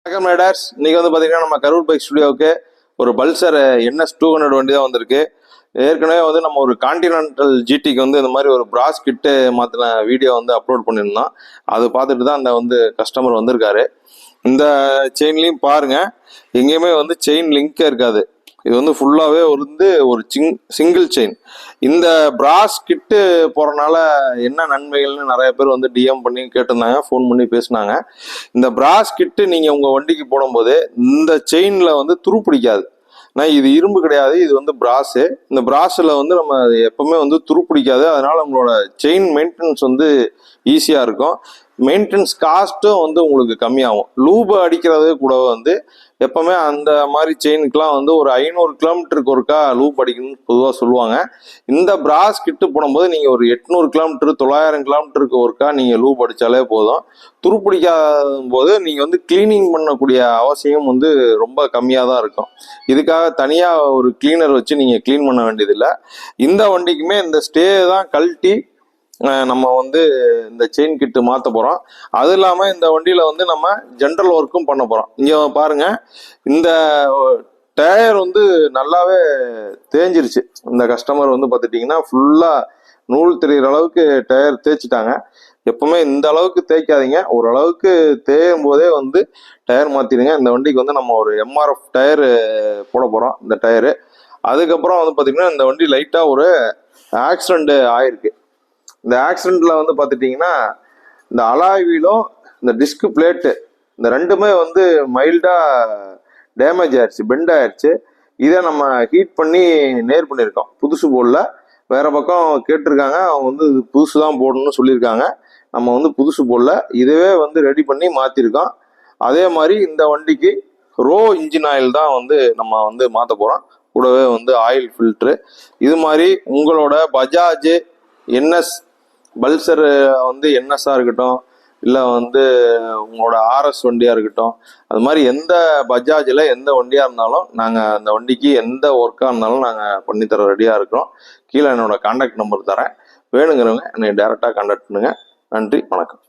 வணக்கம் ரைடர்ஸ். இன்னைக்கு வந்து பார்த்தீங்கன்னா நம்ம கரூர் பைக் ஸ்டுடியோவுக்கு ஒரு பல்சர் NS 200 வண்டி தான் வந்திருக்கு. ஏற்கனவே வந்து நம்ம ஒரு கான்டினென்டல் ஜிடிக்கு வந்து இந்த மாதிரி ஒரு பிராஸ் கிட்டு மாற்றின வீடியோ வந்து அப்லோட் பண்ணியிருந்தோம். அது பார்த்துட்டு தான் அந்த கஸ்டமர் வந்திருக்காரு. இந்த செயின்லையும் பாருங்க, எங்கேயுமே வந்து செயின் லிங்கே இருக்காது. இது வந்து ஃபுல்லாகவே ஒரு சிங்கிள் செயின். இந்த பிராஸ் கிட்டு போகிறனால என்ன நன்மைகள்னு நிறைய பேர் வந்து டிஎம் பண்ணி கேட்டிருந்தாங்க, ஃபோன் பண்ணி பேசினாங்க. இந்த பிராஸ் கிட்டு நீங்கள் உங்கள் வண்டிக்கு போடும்போது இந்த செயினில் வந்து துரு பிடிக்காது. ஆனால் இது இரும்பு கிடையாது, இது வந்து பிராஸு. இந்த பிராஸில் வந்து நம்ம எப்பவுமே வந்து துரு பிடிக்காது. அதனால நம்மளோட செயின் மெயின்டெனன்ஸ் வந்து ஈஸியாக இருக்கும். மெயின்டெனன்ஸ் காஸ்ட்டும் வந்து உங்களுக்கு கம்மியாகும். லூப் அடிக்கிறது கூட வந்து எப்பவுமே அந்த மாதிரி செயினுக்குலாம் வந்து ஒரு 500 கிலோமீட்டருக்கு ஒருக்கா லூப் அடிக்கணும்னு பொதுவாக சொல்லுவாங்க. இந்த பிராஸ் கிட்டு போடும்போது நீங்கள் ஒரு 800 கிலோமீட்டர் 900 கிலோமீட்டருக்கு ஒருக்கா நீங்கள் லூப் அடித்தாலே போதும். துருப்பிடிக்காத போது நீங்கள் வந்து கிளீனிங் பண்ணக்கூடிய அவசியம் வந்து ரொம்ப கம்மியாக தான் இருக்கும். இதுக்காக தனியாக ஒரு கிளீனர் வச்சு நீங்கள் க்ளீன் பண்ண வேண்டியதில்லை. இந்த வண்டிக்குமே இந்த ஸ்டே தான் கழட்டி நம்ம வந்து இந்த செயின் கிட்டு மாற்ற போகிறோம். அது இல்லாமல் இந்த வண்டியில் வந்து நம்ம ஜென்ரல் ஒர்க்கும் பண்ண போகிறோம். இங்கே பாருங்க, இந்த டயர் வந்து நல்லாவே தேஞ்சிருச்சு. இந்த கஸ்டமர் வந்து பார்த்துட்டிங்கன்னா ஃபுல்லாக நூல் தெரிகிற அளவுக்கு டயர் தேய்ச்சிட்டாங்க. எப்பவுமே இந்த அளவுக்கு தேய்க்காதீங்க, ஓரளவுக்கு தேயும் போதே வந்து டயர் மாற்றிடுங்க. இந்த வண்டிக்கு வந்து நம்ம ஒரு MRF டயரு போட போகிறோம். இந்த டயரு அதுக்கப்புறம் வந்து பார்த்திங்கன்னா இந்த வண்டி லைட்டாக ஒரு ஆக்சிடென்ட் ஆயிருக்கு. இந்த ஆக்சிடென்ட்ல வந்து பார்த்துட்டிங்கன்னா இந்த அலாய் வீலும் இந்த டிஸ்க் பிளேட்டு இந்த ரெண்டுமே வந்து மைல்டாக டேமேஜ் ஆயிடுச்சு, பெண்ட் ஆயிடுச்சு. இதை நம்ம ஹீட் பண்ணி நேர் பண்ணியிருக்கோம். புதுசு போடல, வேற பக்கம் கேட்டிருக்காங்க, அவங்க வந்து புதுசு தான் போடணும்னு சொல்லியிருக்காங்க. நம்ம வந்து புதுசு போடல, இதுவே வந்து ரெடி பண்ணி மாற்றிருக்கோம். அதே மாதிரி இந்த வண்டிக்கு ரோ இன்ஜின் ஆயில் தான் வந்து நம்ம வந்து மாற்ற போகிறோம். கூடவே வந்து ஆயில் ஃபில்ட்ரு. இது மாதிரி உங்களோட பஜாஜ் NS பல்சர் வந்து NSஆ இருக்கட்டும், இல்லை வந்து உங்களோட RS வண்டியாக இருக்கட்டும், அது மாதிரி எந்த பஜாஜில் எந்த வண்டியாக இருந்தாலும் நாங்கள் அந்த வண்டிக்கு எந்த ஒர்க்காக இருந்தாலும் நாங்கள் பண்ணித்தர ரெடியாக இருக்கிறோம். கீழே என்னோட கான்டாக்ட் நம்பர் தரேன். வேணுங்கிறவங்க என்னை டைரெக்டாக கான்டாக்ட் பண்ணுங்கள். நன்றி, வணக்கம்.